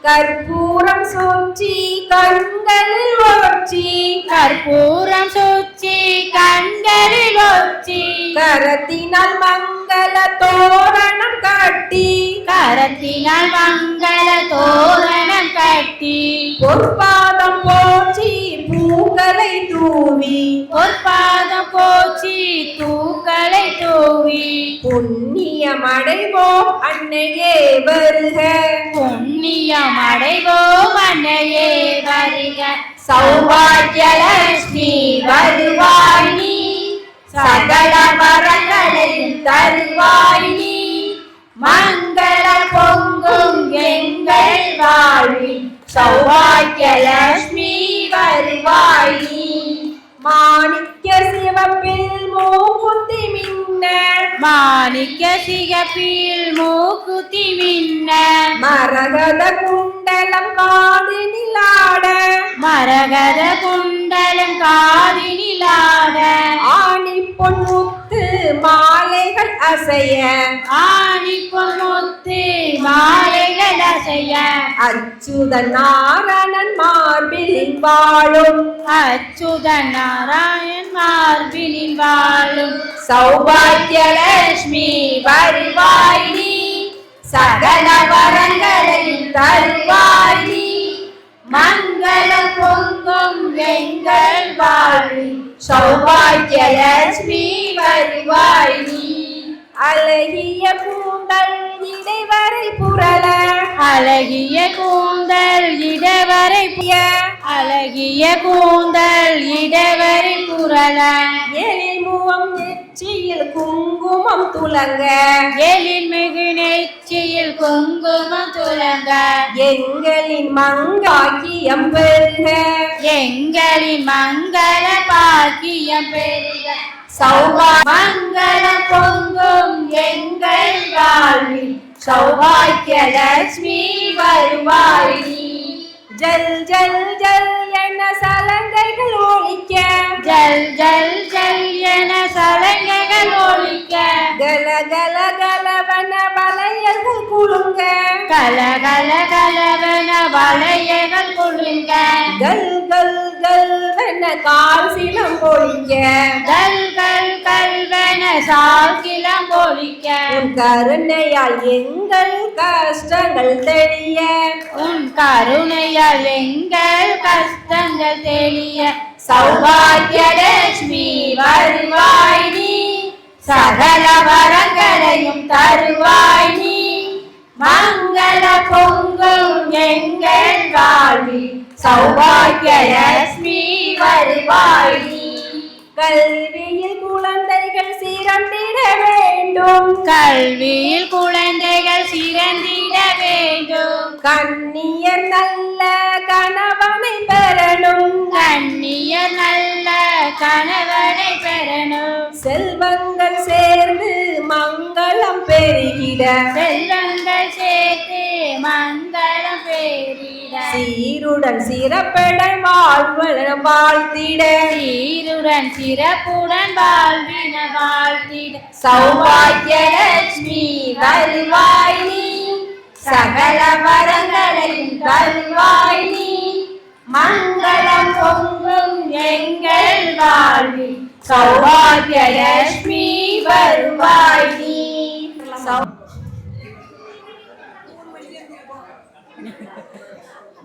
கற்பூரம் சூழ்ச்சி கண்களில் ஒற்றி கற்பூரம் சூச்சி கண்களில் ஒச்சி கரத்தினால் மங்கள தோரணம் கட்டி கரத்தினால் மங்கள தோரணம் கட்டி பொற்பாதம் போற்றி பூக்களை தூவி பொற்பாதம் போச்சி தூக்களை தூவி புண்ணியம் அடைவோம் அன்னையே வருக புண்ணியம் அடைவோம் அன்னையே வருக சௌபாகியலட்சுமி வருவாய் நீ சகல வரங்களையும் தருவாய் நீ மங்கள பொங்கும் எங்கள் வாழ்வில் சௌபாகியலட்சுமி வருவாய் நீ மாணிக்க சிவப்பில் மூக்குத்தி மின்ன மாணிக்க சிகப்பில் மூக்குத்தி மின்ன மரகத குண்டலம் காதினிலாட மரகத குண்டலம் காதினிலாட ஆணி பொன்முத்து மாலைகள் அசைய ஆணி பொன்முத்து மாலைகள் அசைய அச்சுதன் நாரணன் மார்பில் வாழும் அச்சுத நாராயண் மார்பினில் வாழும் சௌபாகியலட்சுமி வருவாய் நீ சகல வரங்களையும் தருவாய் நீ மங்கள பொங்கும் எங்கள் வாழ்வில் சௌபாகியலட்சுமி வருவாய் நீ அழகிய கூந்தல் இடைவரை புரள அழகிய கூந்தல் இடவரை அழகிய கூந்தல் இடவரை புரள எழில்முகம் நெற்றியில் குங்குமம் துலங்க எழில் மிகு நெற்றியில் குங்குமம் துலங்க எங்களின் மங்காக்கியம் பெருக எங்களின் மங்கள பாக்கியம் பெருக மங்கள பொங்கும் எங்கள் வாழ்வில் சௌபாகியலட்சுமி வருவாய் நீ ஜல் ஜல் ஜல் என சலங்கைகள் ஒலிக்க ஜல் ஜல் ஜல் என சலங்கைகள் ஒலிக்க கல கல கலவன வளையல்கள் குலுங்க கல கல கலவன வளையகள் குலுங்க கல் கல் கல்வென கால் சிலம் ஒலிக்க கல் கல் கல்வன சாக்கிலம் ஒலிக்க உன் கருணையால் எங்கள் கஷ்டங்கள் தெரிய உன் கருணையால் எங்கள் கஷ்டங்கள் தெளிய சௌபாகியலட்சுமி வருவாய் நீ சகல வரங்களையும் தருவாய் நீ மங்கள பொங்கும் எங்கள் வாழ்வில் சௌபாகியலட்சுமி வருவாய் கல்வியில் குழந்தைகள் சிறந்திட வேண்டும். கல்வியில் குழந்தைகள் சிறந்திட வேண்டும். கண்ணியர் நல்ல கணவனை பெறணும். கண்ணியர் நல்ல கணவனை பெறணும். செல்வங்கள் சேர்ந்து மங்களம் பெருகிட. செல்வங்கள் சேர்த்து மங்களம் பெருகிட. சீருடன் சிறப்பட வாழ்வளம் வாழ்த்திட. சீருடன் சிறப்புடன் வாழ்வின வாழ்த்திட. சௌபாகியலட்சுமி வருவாய் நீ, சகல வரங்களையும் தருவாய் நீ. மங்களம் பொங்கும் எங்கள் வாழ்வில் சௌபாகியலட்சுமி வருவாய் நீ.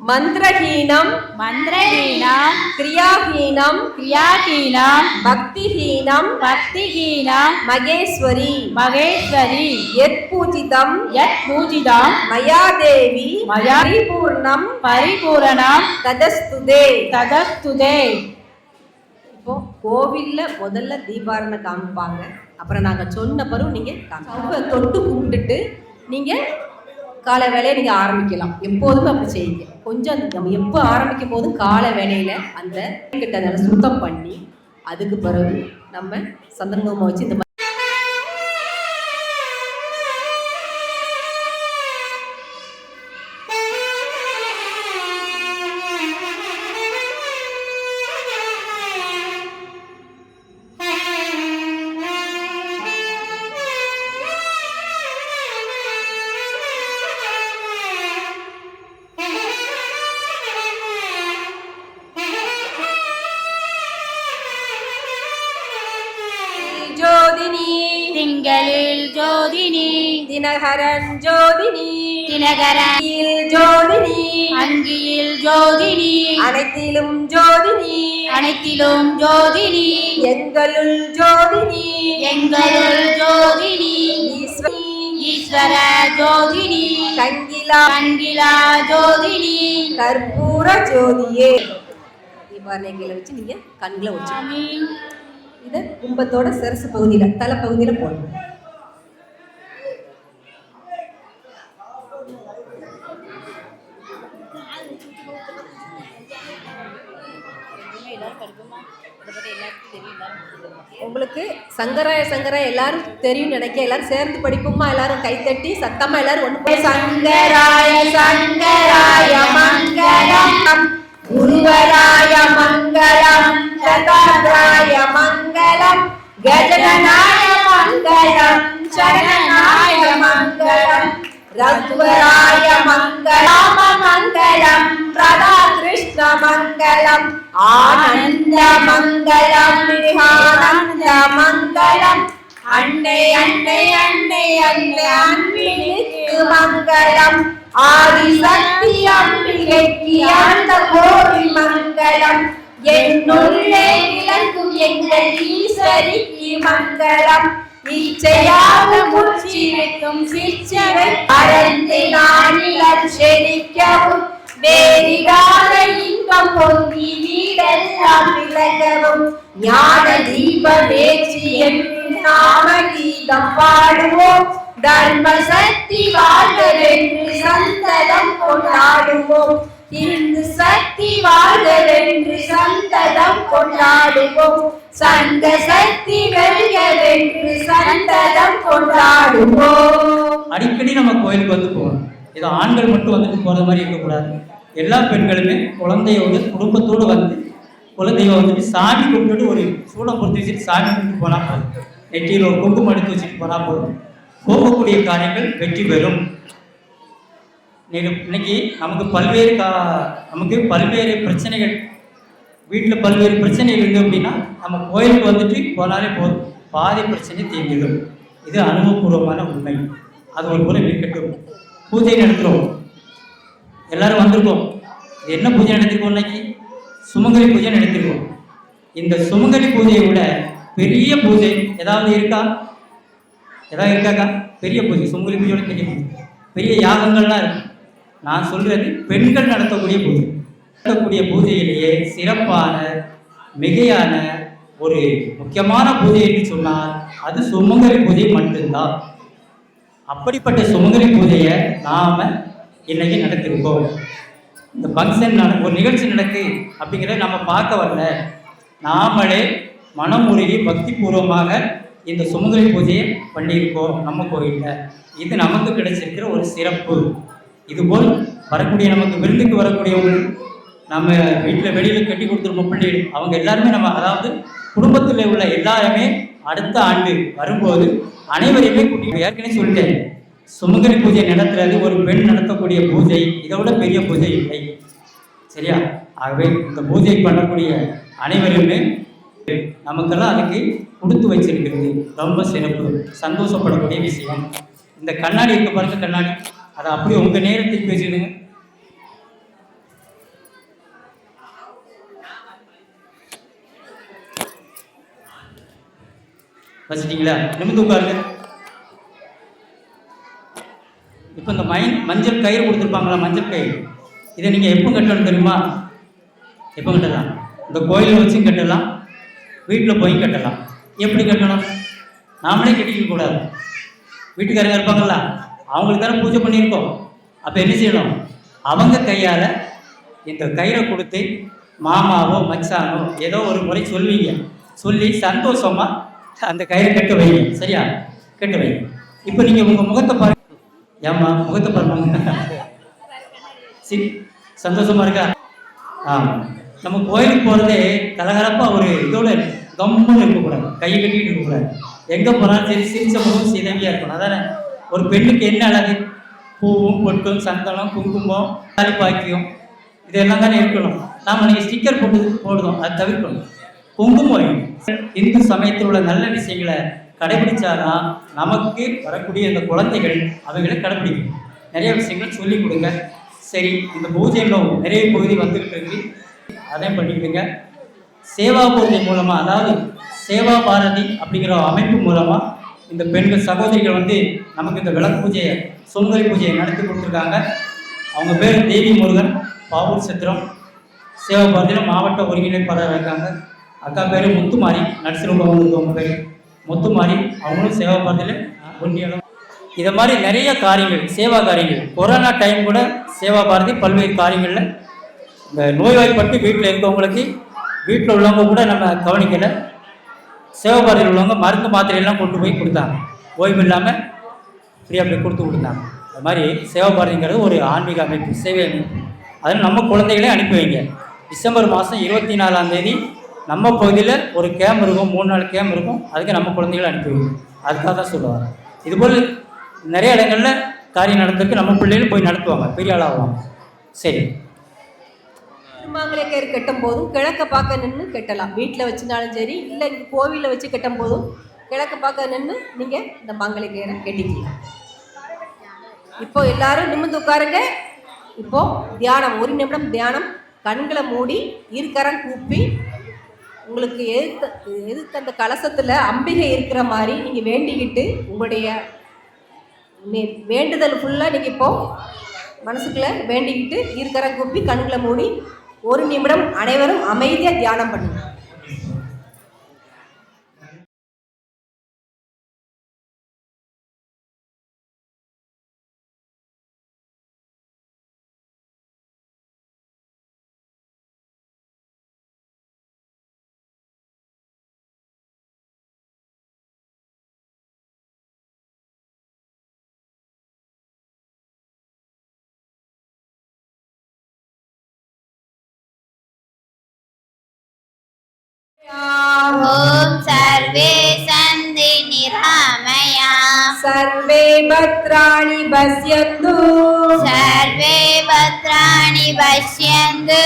மந்திரஹீனம் மந்திரஹீனம் கிரியாஹீனம் கிரியாஹீனம் பக்திஹீனம் பக்திஹீனம் மகேஸ்வரி மகேஸ்வரி யத் பூஜிதம் யத் பூஜிதம் மயா தேவி மயா பரிபூர்ணம் பரிபூரணம் ததஸ்துதே ததஸ்துதே. இப்போ கோவில்ல முதல்ல தீபாரணை காமிப்பாங்க. அப்புறம் நாங்க சொன்ன பிறகு நீங்க தொட்டு கும்பிட்டுட்டு நீங்க காலை வேலையை நீங்க ஆரம்பிக்கலாம். எப்போதுமே அப்படி செய்யுங்க. கொஞ்சம் நம்ம எப்போ ஆரம்பிக்கும் போதும் காலை வேலையில அந்த கிட்ட சுத்தம் பண்ணி அதுக்கு பிறகு நம்ம சந்தனகுமம் வச்சு இந்த திங்களில் ஜோதினி தினகரன் ஜோதினி தினகரன் ஜோதினி அங்கியில் ஜோதினி அனைத்திலும் ஜோதினி அனைத்திலும் ஜோதினி எங்களுள் ஜோதினி எங்களுள் ஜோதினி ஈஸ்வர ஜோதினி கங்கிலா கங்கிலா ஜோதினி கற்பூர ஜோதியே. தீபாவளிகளை வச்சு நீங்க கண்களை வச்சு இதை கும்பத்தோட சிரசு பகுதியில தலை பகுதியில போடணும். உங்களுக்கு சங்கராய சங்கராய எல்லாரும் தெரியும் நினைக்க எல்லாரும் சேர்ந்து படிப்போமா? எல்லாரும் கைத்தட்டி சத்தமா எல்லாரும் ஒண்ணு. சங்கராய சங்கராய மங்களம் குருவராய மங்களம் சதாராய மங்களம் கஜகநாய மங்களம் சரணாய மங்களம் ரத்வராய மங்களம் மங்களம் ராதா கிருஷ்ண மங்களம் ஆனந்த மங்களம் ஆனந்த மங்களம் அன்னை அன்னை அன்னை அன்னை அன்பிற்கு மங்களம் ஆதிசக்தி அம்பிகைக்கு அந்த கோடி மங்களம் என்னுள்ளே விளங்கும் எங்கள் ஈஸ்வரிக்கு மங்களம் இச்சையாக முற்றிருக்கும் சிச்சவை அறந்து நானிலம் செழிக்கவும் வேறிடாத இன்பம் பொங்கி வீடெல்லாம் விளங்கவும் ஞான தீபமேற்றி என்று நாம கீதம் பாடுவோம். தர்ம சக்தி வாழ்கவென்று சந்ததம் கொண்டாடுவோம். இந்து சக்தி வாழ்கவென்று சந்ததம் கொண்டாடுவோம். சங்க சக்தி வெல்கவென்று சந்ததம் கொண்டாடுவோம். அடிக்கடி நம்ம கோயிலுக்கு வந்து போகணும். இது ஆண்கள் மட்டும் வந்துட்டு போகிற மாதிரி இருக்கக்கூடாது. எல்லா பெண்களுமே குழந்தையோடு குடும்பத்தோடு வந்து குழந்தைய வந்துட்டு சாமி கும்பிட்டு ஒரு சூடம் பொறுத்து வச்சுட்டு சாமி கும்பிட்டு போனால் போதும். நெற்றியில் ஒரு குங்குமம் எடுத்து வச்சுட்டு போனால் போதும். போகக்கூடிய காரியங்கள் வெற்றி பெறும். இன்னைக்கு நமக்கு பல்வேறு பிரச்சனைகள், வீட்டில் பல்வேறு பிரச்சனைகள் இருக்குது அப்படின்னா நம்ம கோயிலுக்கு வந்துட்டு போனாலே போதும், பாதி பிரச்சனை தீர்ந்துடும். இது அனுபவபூர்வமான உண்மை. அது ஒரு முறை இருக்கட்டும். பூஜை நடத்துகிறோம், எல்லாரும் வந்திருக்கோம். என்ன பூஜை நடத்திருக்கோம்? இன்னைக்கு சுமங்கலி பூஜை நடத்திருக்கோம். இந்த சுமங்கலி பூஜையை விட பெரிய பூஜை ஏதாவது இருக்காக்கா? பெரிய பூஜை, சுமங்கலி பூஜையோட பெரிய பூஜை, பெரிய யாகங்கள்லாம் இருக்கு. நான் சொல்றது பெண்கள் நடத்தக்கூடிய பூஜை. நடத்தக்கூடிய பூஜையிலேயே சிறப்பான மிகையான ஒரு முக்கியமான பூஜை என்று சொன்னால் அது சுமங்கலி பூஜை மட்டும்தான். அப்படிப்பட்ட சுமங்கலி பூஜையை நாம் இன்னைக்கு நடத்திருக்கோம். இந்த ஃபங்க்ஷன் ஒரு நிகழ்ச்சி நடக்கு அப்படிங்கிறத நம்ம பார்க்க வரல, நாமளே மனமுருகி பக்தி பூர்வமாக இந்த சுமங்கலி பூஜையை பண்ணியிருக்கோம் நம்ம கோயிலில். இது நமக்கு கிடைச்சிருக்கிற ஒரு சிறப்பு. இதுபோல் வரக்கூடிய நமக்கு விருந்துக்கு வரக்கூடியவங்க, நம்ம வீட்டில் வெளியில் கட்டி கொடுத்துருக்கோம் பிள்ளைகள், அவங்க எல்லாருமே நம்ம, அதாவது குடும்பத்தில் உள்ள எல்லாருமே அடுத்த ஆண்டு வரும்போது அனைவரையுமே கூட்டி, ஏற்கனவே சொல்லிட்டேன், சுமங்கலி பூஜை நடத்துறது ஒரு பெண் நடத்தக்கூடிய பூஜை, இதை விட பெரிய பூஜை இல்லை. சரியா? ஆகவே இந்த பூஜை பண்ணக்கூடிய அனைவருமே நமக்கெல்லாம் அதுக்கு கொடுத்து வச்சிருக்கிறது ரொம்ப சிறப்பு, சந்தோஷப்படக்கூடிய விஷயம். இந்த கண்ணாடி இருக்க பாருங்க, கண்ணாடி அதை அப்படியே உங்கள் நேரத்துக்கு வச்சுடுங்க. வச்சுட்டீங்களா? நிமிந்து உட்காருங்க. இப்போ இந்த மஞ்சள் கயிறு கொடுத்துருப்பாங்களா, மஞ்சள் கயிறு, இதை நீங்கள் எப்போ கட்டணும் தெரியுமா? எப்போ கட்டலாம்? இந்த கோயிலில் வச்சும் கட்டலாம், வீட்டில் போய் கட்டலாம். எப்படி கட்டணும்? நாமளே கட்டிக்க கூடாது. வீட்டுக்காரங்க இருப்பாங்களா, அவங்களுக்கு தானே பூஜை பண்ணியிருக்கோம். அப்போ என்ன செய்யணும்? அவங்க கையால் இந்த கயிறை கொடுத்து மாமாவோ மச்சானோ ஏதோ ஒரு முறை சொல்வீங்க, சொல்லி சந்தோஷமாக அந்த கயிறை கட்ட வைங்க. சரியா? கட்ட வைங்க. இப்போ நீங்கள் உங்கள் முகத்தை பாருங்க. ஏம்மா முகத்தை பாருங்க, சரி சந்தோஷமா இருக்கா? ஆமாம். நம்ம கோயிலுக்கு போகிறதே கலகலப்பாக ஒரு இதோட கம்முன்னு இருக்கக்கூடாது, கையை கட்டிகிட்டு இருக்கக்கூடாது. எங்கே போனாலும் சரி சிரிச்ச முகம் சீதவியாக இருக்கணும். அதானே ஒரு பெண்ணுக்கு என்ன அழகு? பூவும் பொட்டும் சந்தனம் குங்குமம் தாலிப்பாக்கியம் இதெல்லாம் தானே இருக்கணும். நாம் நீங்கள் ஸ்டிக்கர் போடுதோம், அதை தவிர்க்கணும். குங்குமம் இந்து சமயத்தில் உள்ள நல்ல விஷயங்களை கடைபிடிச்சாதான் நமக்கு வரக்கூடிய இந்த குழந்தைகள் அவைகளை கடைபிடிக்கும். நிறைய விஷயங்களை சொல்லிக் கொடுங்க. சரி, இந்த பூஜையிலும் நிறைய பகுதி வந்துக்கிட்டு இருக்கு, அதையும் பண்ணிக்கிடுங்க. சேவா பூஜை மூலமாக, அதாவது சேவா பாரதி அப்படிங்கிற அமைப்பு மூலமாக இந்த பெண்கள் சகோதரிகள் வந்து நமக்கு இந்த விளக்கு பூஜையை, சுமங்கலி பூஜையை நடத்தி கொடுத்துருக்காங்க. அவங்க பேர் தேவி முருகன், பாவூர் சத்திரம், சேவா பாரதியில் மாவட்ட ஒருங்கிணைப்பாளராக இருக்காங்க. அக்கா பேர் முத்துமாரி, நடிச்சில் உள்ளவங்களுக்கு அவங்க பேர் முத்துமாரி, அவங்களும் சேவா பாரதியில் ஒன்றியம். இதை மாதிரி நிறைய காரியங்கள், சேவா காரியங்கள், கொரோனா டைம் கூட சேவா பாரதி பல்வேறு காரியங்களில் இந்த நோய்வாய்ப்பட்டு வீட்டில் இருக்கவங்களுக்கு, வீட்டில் உள்ளவங்க கூட நம்ம கவனிக்கலை, சேவா பாரதியில் உள்ளவங்க மருந்து மாத்திரையெல்லாம் கொண்டு போய் கொடுத்தாங்க, ஓய்வு இல்லாமல் ஃப்ரீயாக போய் கொடுத்து கொடுத்தாங்க. அது மாதிரி சேவா பாரதிங்கிறது ஒரு ஆன்மீக அமைப்பு, சேவை அமைப்பு. அதில் நம்ம குழந்தைகளே அனுப்பி வைங்க. டிசம்பர் மாதம் 24ஆம் தேதி நம்ம பகுதியில் ஒரு கேம்ப் இருக்கும், 3 நாள் கேம்ப் இருக்கும், அதுக்கு நம்ம குழந்தைகளை அனுப்பி வைங்க. அதுக்காக தான் சொல்லுவாங்க. இதுபோல் நிறைய இடங்களில் காரியம் நடந்திருக்கு, நம்ம பிள்ளைகளும் போய் நடத்துவாங்க, பெரிய ஆளாகுவாங்க. சரி, திருமாங்கலை கயிறு கட்டும் போதும் கிழக்க பார்க்க நின்று கட்டலாம். வீட்டில் வச்சுனாலும் சரி, இல்லை இங்கே கோவிலில் வச்சு கட்டும் போதும் கிழக்க பார்க்க நின்று நீங்கள் இந்த மாங்கலை கயிறை கட்டிக்கலாம். இப்போ எல்லாரும் நிமிர்ந்து உட்காருங்க. இப்போ தியானம், 1 நிமிடம் தியானம். கண்களை மூடி இருக்கரம் கூப்பி, உங்களுக்கு எதிர்த்து அந்த கலசத்தில் அம்பிகை இருக்கிற மாதிரி நீங்கள் வேண்டிக்கிட்டு, உங்களுடைய வேண்டுதல் ஃபுல்லாக நீங்கள் இப்போ மனசுக்குள்ளே வேண்டிக்கிட்டு இருக்கரம் கூப்பி கண்களை மூடி 1 நிமிடம் அனைவரும் அமைதியாக தியானம் பண்ணுங்க. ஓம் சர்வே சந்தி நிராமயா सर्वे भद्राणि पश्यन्तु सर्वे भद्राणि पश्यन्तु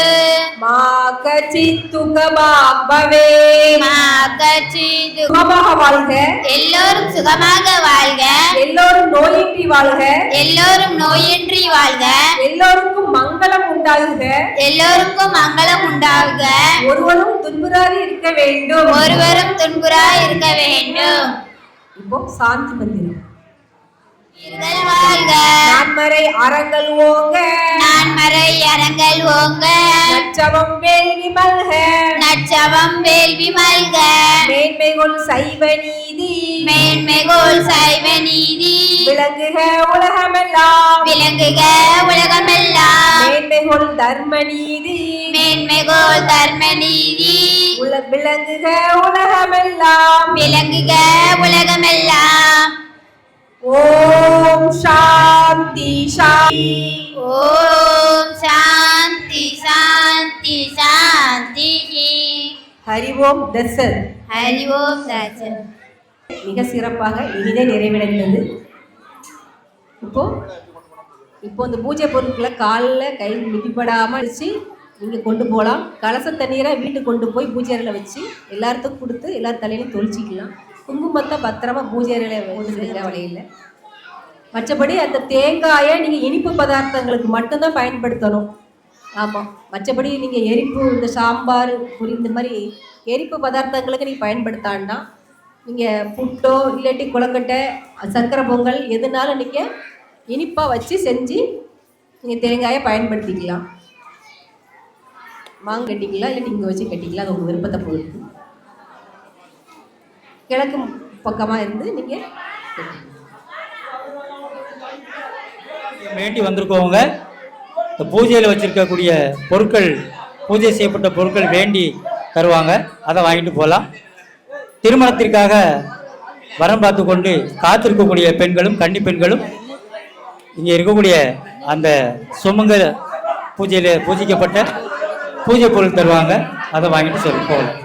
मा कचित् दुःखभाग् भवेत् मा कचित् சுகமாக வாழ்க, எல்லோரும் சுகமாக வாழ்க, எல்லோரும் நோயின்றி வாழ்க, எல்லோரும் நோயின்றி வாழ்க, எல்லோருக்கும் மங்களம் உண்டாகுக, எல்லோருக்கும் மங்களம் உண்டாகுக, ஒருவரும் துன்புறாது இருக்க வேண்டும், ஒருவரும் துன்புறா இருக்க வேண்டும். இப்போ சாந்தி மந்திரம். வாழ்க, நான்மறை அறங்கள் ஓங்க, நான்மறை அறங்கள் ஓங்க, நற்றவம் வேள்வி மல்க, நற்றவம் வேள்வி மல்க, மேன்மைகொள் சைவ நீதி மேன்மைகோள் சைவ நீதி விளங்குக உலகமெல்லாம் விளங்குக உலகமெல்லாம் மேன்மைகொள் தர்ம நீதி மேன்மைகோள் தர்ம நீதி விளங்குக உலகமெல்லாம் விளங்குக உலகமெல்லாம். ஓம் சாந்தி சாந்தி. ஓம் சாந்தி சாந்தி சாந்தி. ஹரி ஓம் தசத். ஹரி ஓம் தசத். மிக சிறப்பாக இனிதே நிறைவடைந்தது. இப்போ இந்த பூஜை பொருட்களை காலில் கை மிதிப்படாமல் வச்சு நீங்கள் கொண்டு போகலாம். கலச தண்ணீரை வீட்டுக்கு கொண்டு போய் பூஜை அறையில் வச்சு எல்லாத்துக்கும் கொடுத்து எல்லார் தலையிலையும் தொளிச்சிக்கலாம். குங்குமத்தை பத்திரமா பூஜை அறையில் போட்டுக்கிற வழியில். மற்றபடி அந்த தேங்காயை நீங்கள் இனிப்பு பதார்த்தங்களுக்கு மட்டும்தான் பயன்படுத்தணும். ஆமாம், மற்றபடி நீங்கள் எரிப்பு இந்த சாம்பார் பொரி இந்த மாதிரி எரிப்பு பதார்த்தங்களுக்கு நீங்கள் பயன்படுத்தாண்டா. நீங்கள் புட்டோ இல்லாட்டி குளக்கட்டை சர்க்கரை பொங்கல் எதுனாலும் நீங்கள் இனிப்பாக வச்சு செஞ்சு நீங்கள் தேங்காயை பயன்படுத்திக்கலாம். மாங்கு கட்டிக்கலாம், இல்லை நீங்கள் வச்சு கட்டிக்கலாம். அது உங்கள் விருப்பத்தை பொறுத்து. கிழக்கு பக்கமாக இருந்து நீங்கள் வேண்டி வந்திருக்கவங்க இந்த பூஜையில் வச்சுருக்கக்கூடிய பொருட்கள், பூஜை செய்யப்பட்ட பொருட்கள் வேண்டி தருவாங்க. அதை வாங்கிட்டு போகலாம். திருமணத்திற்காக வரம் பார்த்து கொண்டு காத்திருக்கக்கூடிய பெண்களும் கன்னி பெண்களும் இங்கே இருக்கக்கூடிய அந்த சுமங்கல பூஜையில் பூஜிக்கப்பட்ட பூஜை பொருள் தருவாங்க. அதை வாங்கிட்டு போகலாம்.